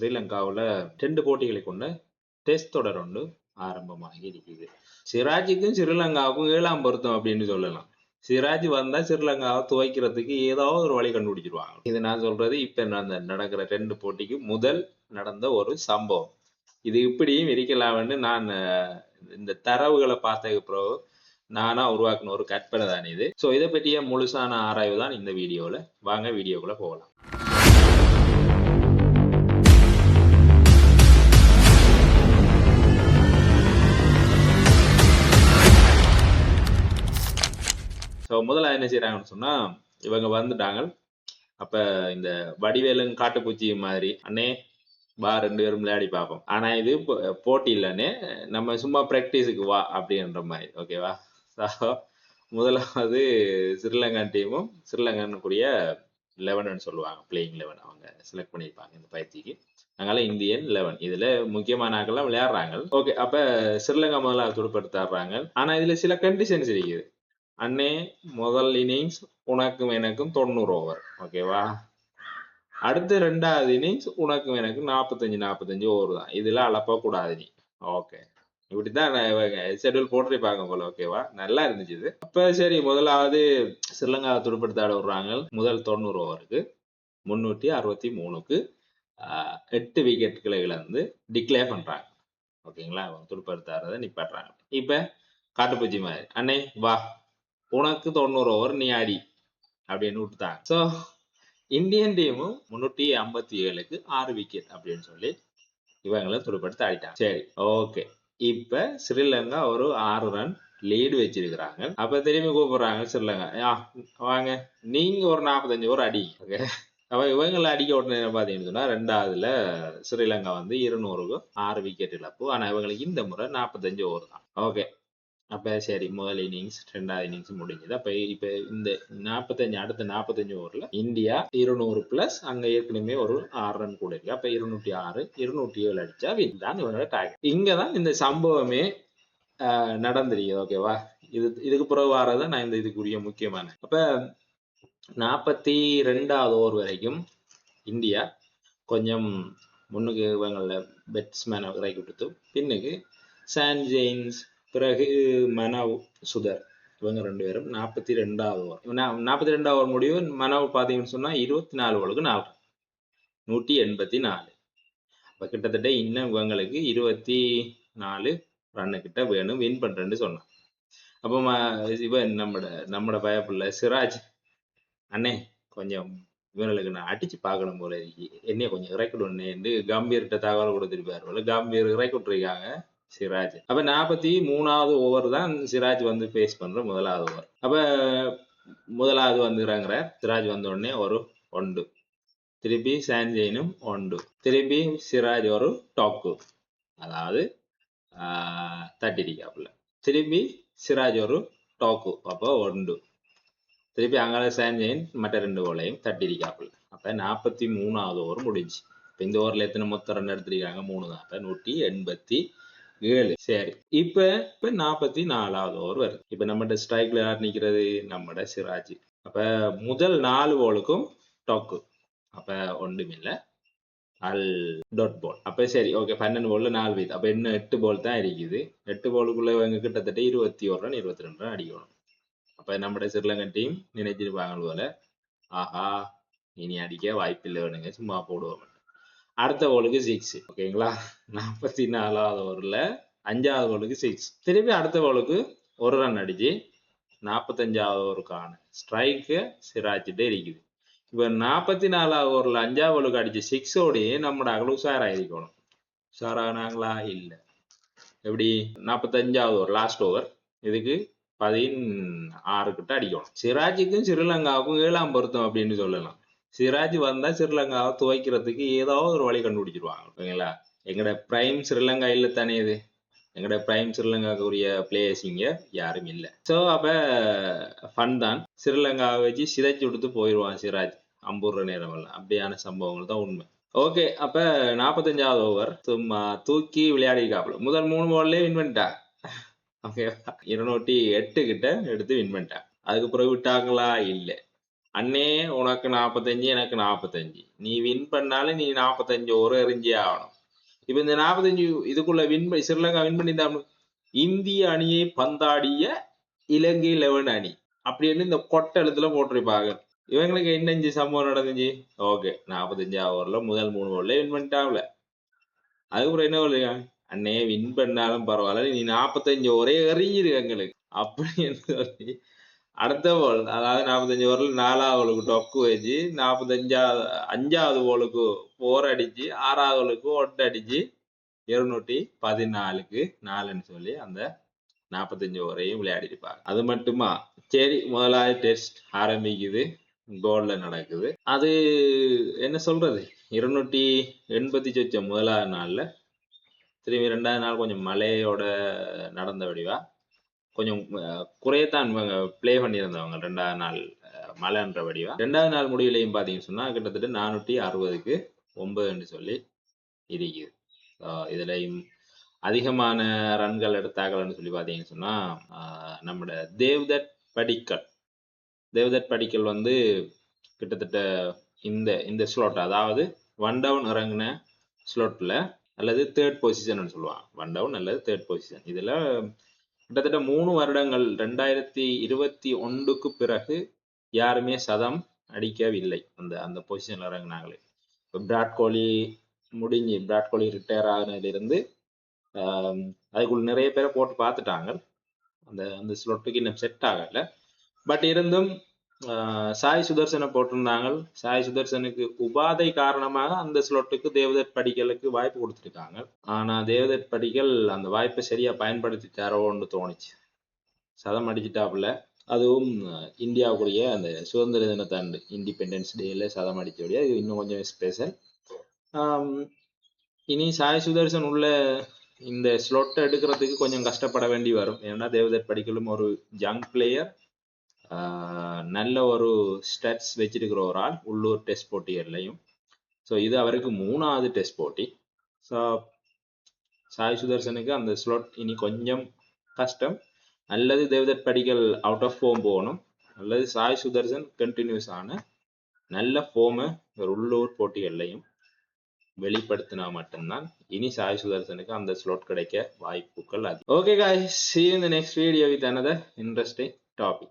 ஸ்ரீலங்காவில் 2 போட்டிகளை கொண்ட டெஸ்ட் தொடர் ஒன்று ஆரம்பமாகி இருக்குது. சிராஜுக்கும் ஸ்ரீலங்காவுக்கும் 7ஆம் பொருத்தம் அப்படின்னு சொல்லலாம். சிராஜ் வந்தா ஸ்ரீலங்காவை துவைக்கிறதுக்கு ஏதாவது ஒரு வழி கண்டுபிடிச்சிருவாங்க. இது நான் சொல்றது இப்ப நடக்கிற 2 போட்டிக்கு முதல் நடந்த ஒரு சம்பவம். இது இப்படியும் இருக்கலாம்னு நான் இந்த தரவுகளை பார்த்ததுக்கு பிறகு நானா உருவாக்கின ஒரு கற்பனை தான் இது. ஸோ இதை பற்றிய முழுசான ஆராய்வு தான் இந்த வீடியோவில். வாங்க வீடியோக்குள்ள போகலாம். ஸோ முதல்ல என்ன செய்யறாங்கன்னு சொன்னா, இவங்க வந்துட்டாங்க. அப்ப இந்த வடிவேலன் காட்டுப்பூச்சி மாதிரி அண்ணே வா 2 பேரும் விளையாடி பார்ப்போம். ஆனா இது போட்டி இல்லைன்னே, நம்ம சும்மா பிராக்டிஸுக்கு வா அப்படின்ற மாதிரி. ஓகேவா? ஸோ முதலாவது ஸ்ரீலங்கா டீமும் ஸ்ரீலங்கனுக்குரிய 11 சொல்லுவாங்க, பிளேயிங் 11 அவங்க செலக்ட் பண்ணியிருப்பாங்க இந்த பயிற்சிக்கு. அதனால இந்தியன் 11 இதுல முக்கியமான ஆட்கள்லாம் விளையாடுறாங்க. ஓகே, அப்ப ஸ்ரீலங்கா முதல்ல துடுப்படுத்தாடுறாங்க. ஆனா இதுல சில கண்டிஷன்ஸ் இருக்குது. அண்ணே முதல் இன்னிங்ஸ் உனக்கும் எனக்கும் 90 ஓவர். ஓகேவா? அடுத்த 2வது இன்னிங்ஸ் உனக்கும் எனக்கும் 45 ஓவர் தான். இதுல அளப்ப கூடாது நீ. ஓகே, இப்படிதான் ஷெட்யூல் போட்டிருப்பாங்க போல. ஓகேவா? நல்லா இருந்துச்சு இது. அப்ப சரி, முதலாவது ஸ்ரீலங்கா துடுப்படுத்தாட விடுறாங்க. முதல் 90 ஓவருக்கு 363க்கு 8 விக்கெட்டுகளை இழந்து டிக்ளேர் பண்றாங்க. ஓகேங்களா? துடுப்படுத்தாடுறத நிப்பாட்டுறாங்க. இப்ப காட்டுப்பூச்சி மாதிரி அண்ணே வா உனக்கு 90 ஓவர் நீ ஆடி அப்படின்னு விட்டுட்டாங்க. ஸோ இந்தியன் டீமும் 357க்கு 6 விக்கெட் அப்படின்னு சொல்லி இவங்களை துடுப்படுத்த ஆடிட்டாங்க. சரி, ஓகே. இப்ப ஸ்ரீலங்கா ஒரு 6 ரன் லீடு வச்சிருக்கிறாங்க. அப்ப திரும்பி கூப்பிடுறாங்க ஸ்ரீலங்கா, வாங்க நீங்க ஒரு 45 ஓவர் அடி. ஓகே, அப்ப இவங்களை அடிக்க உடனே பாத்தீங்கன்னு சொன்னா 2வதுல ஸ்ரீலங்கா வந்து 200க்கு 6 விக்கெட் இழப்பு. ஆனா இவங்களுக்கு இந்த முறை 45 ஓவர் தான். ஓகே, அப்ப சரி, முதல் இன்னிங்ஸ் 2வது இன்னிங்ஸ் முடிஞ்சது. அப்ப இப்ப இந்த 45 அடுத்த 45 ஓவர்ல இந்தியா 200 பிளஸ் அங்க ஏற்கனவே ஒரு 6 ரன் கூட இருக்கு. அப்ப 206 207 அடிச்சா வின் தான் இவனோட டார்கெட். இங்கதான் இந்த சம்பவமே நடந்திருக்கு. ஓகேவா? இதுக்கு பிறகு வாரதான் நான் இந்த இதுக்குரிய முக்கியமான. அப்ப 42வது ஓவர் வரைக்கும் இந்தியா கொஞ்சம் முன்னுக்கு இவங்கள பேட்ஸ்மேனை இறக்கி விட்டு பின்னுக்கு சான்ஜெயின்ஸ், பிறகு மனவ், சுதர், இவங்க 2 பேரும் 42வது ஓவர். 42வது ஓவர் முடிவு மனவ் பாத்தீங்கன்னு சொன்னா 24 ஓவருக்கு 4 ரன் 184. அப்ப கிட்டத்தட்ட இன்னும் இவங்களுக்கு 24 ரன்னு கிட்ட வேணும் வின் பண்றேன்னு சொன்னான். அப்ப இவன் நம்மட பயப்புள்ள சிராஜ், அண்ணே கொஞ்சம் இவங்களுக்கு நான் அடிச்சு பார்க்கணும் போல இருக்கு, என்னைய கொஞ்சம் இறக்கிடுன்னு கம்பீர்கிட்ட தகவல் கொடுத்துருப்பாரு போல. கம்பீர் இறக்கி விட்டுருக்காங்க சிராஜ். அப்ப 43வது ஓவர் தான் சிராஜ் வந்து பேஸ் பண்ற முதலாவது ஓவர். அப்ப முதலாவது வந்துறாங்கிற சிராஜ் வந்த உடனே ஒரு 1, திருப்பி சான்ஜெயினும் 1, திருப்பி சிராஜ் ஒரு டாக்கு, அதாவது தட்டிருக்காப்புல, திருப்பி சிராஜ் ஒரு டாக்கு, அப்போ 1, திருப்பி அங்கால சான்ஜெயின் மற்ற 2 கோலையும் தட்டிருக்காப்புல. அப்ப 43வது ஓவர் முடிஞ்சு. இப்ப இந்த ஓவர்ல எத்தனை மொத்த ரன் எடுத்திருக்காங்க? 3 தான். அப்ப 187. சரி, இப்ப 44வது ஓவர் வருது. இப்ப நம்மகிட்ட ஸ்ட்ரைக்ல யார் நிக்கிறது? நம்மட சிராஜ். அப்ப முதல் 4 பாலுக்கும் டாக்கு, அப்ப ஒன்றுமில்ல, அல் டாட் பால். அப்ப சரி, ஓகே, 12 பால்ல 4 வீத். அப்ப இன்னும் 8 பால் தான் இருக்குது. 8 பாலுக்குள்ள இவங்க கிட்டத்தட்ட 21 ரன் 22 ரன் அடிக்கணும். அப்ப நம்மட ஸ்ரீலங்கா டீம் நினைச்சிருப்பாங்க போல, ஆஹா இனி அடிக்க வாய்ப்பில்லை வேணுங்க, சும்மா போடுவோம். அடுத்த பாலுக்கு 6. ஓகேங்களா? 44வது ஓவர்ல 5வது பாலுக்கு 6. திருப்பி அடுத்த பாலுக்கு 1 ரன் அடிச்சு 45வது ஓவருக்கான ஸ்ட்ரைக்கு சிராஜிட்டே இருக்குது. இப்ப 44வது ஓவர்ல 5வது பாலுக்கு அடிச்சு 6ஓடையே நம்மட அகல உஷாராயிருக்கணும். உஷாரானாங்களா? இல்ல. எப்படி? 45வது ஓவர் லாஸ்ட் ஓவர், இதுக்கு 16 கிட்ட அடிக்கணும். சிராஜுக்கும் ஸ்ரீலங்காவுக்கும் 7ஆம் பொருத்தம் அப்படின்னு சொல்லலாம். சிராஜ் வந்தா ஸ்ரீலங்காவை துவைக்கிறதுக்கு ஏதாவது ஒரு வழி கண்டுபிடிச்சிருவாங்க. ஓகேங்களா? எங்கட பிரைம் ஸ்ரீலங்கா இல்ல தானே இது. எங்கட பிரைம் ஸ்ரீலங்காவுக்குரிய பிளேயர்ஸ் இங்க யாரும் இல்ல. சோ அப்ப ஃபன் தான். ஸ்ரீலங்காவை வச்சு சிதைச்சு கொடுத்து போயிடுவான் சிராஜ் அம்பூர்ற நேரம் எல்லாம். அப்படியான சம்பவங்கள் தான் உண்மை. ஓகே, அப்ப 45வது ஓவர் சும்மா தூக்கி விளையாடிக்காப்புல. முதல் 3 பால்லே வின் பண்ணிட்டா. ஓகே, 208 கிட்ட எடுத்து வின் பண்ணிட்டான். அதுக்கு பிறகு விட்டாங்களா? இல்ல. அண்ணே உனக்கு 45 எனக்கு 45 நீ வின் பண்ணாலும் நீ 45 ஓவர் எறிஞ்சே ஆகணும். இப்ப இந்த 45 இதுக்குள்ள ஸ்ரீலங்கா வின் பண்ணியிருந்தா இந்திய அணியை பந்தாடிய இலங்கை 11 அணி அப்படின்னு இந்த கொட்டை எழுத்துல போட்டிருப்பாங்க. இவங்களுக்கு என்ன சம்பவம் நடந்துச்சு? ஓகே 45 ஓவர்ல முதல் 3 ஓவர்ல வின் பண்ணிட்டாங்கல. அதுக்கப்புறம் என்ன சொல்லுங்க, அண்ணே வின் பண்ணாலும் பரவாயில்ல நீ 45 ஓவரே எறிஞ்சிரு எங்களுக்கு அப்படின்னு சொல்லி அடுத்த ஓவர், அதாவது 45 ஓவர்ல 4வது ஓவருக்கு டொக்கு வச்சு 5வது ஓவருக்கு 4 அடிச்சு 6வது ஓவருக்கு 1 அடிச்சு 214க்கு 4ன்னு சொல்லி அந்த 45 ஓவரையும் விளையாடிருப்பாங்க. அது மட்டுமா, சரி முதலாவது டெஸ்ட் ஆரம்பிக்குது, கோல்ல நடக்குது. அது என்ன சொல்றது, 280 சொச்சம் முதலாவது நாள்ல, திரும்பி 2வது நாள் கொஞ்சம் மழையோட நடந்த வடிவா கொஞ்சம் குறையத்தான் பிளே பண்ணியிருந்தவங்க 2வது நாள் மழைன்ற வடிவா. 2வது நாள் முடிவுலையும் பார்த்தீங்கன்னு சொன்னா கிட்டத்தட்ட 460க்கு 9ன்னு சொல்லி இருக்குது. இதுலையும் அதிகமான ரன்கள் எடுத்தாங்கன்னு சொல்லி பார்த்தீங்கன்னு சொன்னா நம்மட தேவ்தத் படிக்கல் வந்து கிட்டத்தட்ட இந்த ஸ்லோட், அதாவது 1 டவுன் இறங்கின ஸ்லோட்ல அல்லது 3rd பொசிஷன் சொல்லுவாங்க. 1 டவுன் அல்லது 3rd பொசிஷன். இதுல கிட்டத்தட்ட 3 வருடங்கள் 2021க்கு பிறகு யாருமே சதம் அடிக்கவில்லை அந்த பொசிஷன்ல இறங்கினாங்களே. இப்போ விராட் கோலி ரிட்டையர் ஆகினதிலிருந்து அதுக்குள்ள நிறைய பேரை போட்டு பார்த்துட்டாங்க. அந்த ஸ்லோட்டுக்கு இன்னும் செட் ஆகல. பட் இருந்தும் சாய் சுதர்சனை போட்டிருந்தாங்க. சாய் சுதர்சனுக்கு உபாதை காரணமாக அந்த ஸ்லோட்டுக்கு தேவ்தத் படிக்கலுக்கு வாய்ப்பு கொடுத்துருக்காங்க. ஆனா தேவ்தத் படிக்கல் அந்த வாய்ப்பை சரியா பயன்படுத்திட்டாரோன்னு தோணுச்சு. சதம் அடிச்சிட்டாப்புல, அதுவும் இந்தியாவுக்குரிய அந்த சுதந்திர தினத்தாண்டு இண்டிபெண்டன்ஸ் டேல சதம் அடிச்சபடியா இது இன்னும் கொஞ்சம் ஸ்பெஷல். இனி சாய் சுதர்சன் உள்ள இந்த ஸ்லோட்டை எடுக்கிறதுக்கு கொஞ்சம் கஷ்டப்பட வேண்டி வரும். ஏன்னா தேவ்தத் படிக்கலும் ஒரு யங் பிளேயர், நல்ல ஒரு ஸ்டட்ஸ் வச்சிருக்கிற ஒரு ஆள் உள்ளூர் டெஸ்ட் போட்டிகள்லையும். ஸோ இது அவருக்கு 3வது டெஸ்ட் போட்டி. ஸோ சாய் சுதர்சனுக்கு அந்த ஸ்லோட் இனி கொஞ்சம் கஷ்டம். அல்லது தேவ்தத் படிக்கல் அவுட் ஆஃப் ஃபார்ம் போகணும், அல்லது சாய் சுதர்சன் கண்டினியூஸ் ஆன நல்ல ஃபார்மை உள்ளூர் போட்டிகள்லையும் வெளிப்படுத்தினா மட்டும்தான் இனி சாய் சுதர்சனுக்கு அந்த ஸ்லோட் கிடைக்க வாய்ப்புகள் அதிகம். Okay guys, see you in the next video with another interesting topic.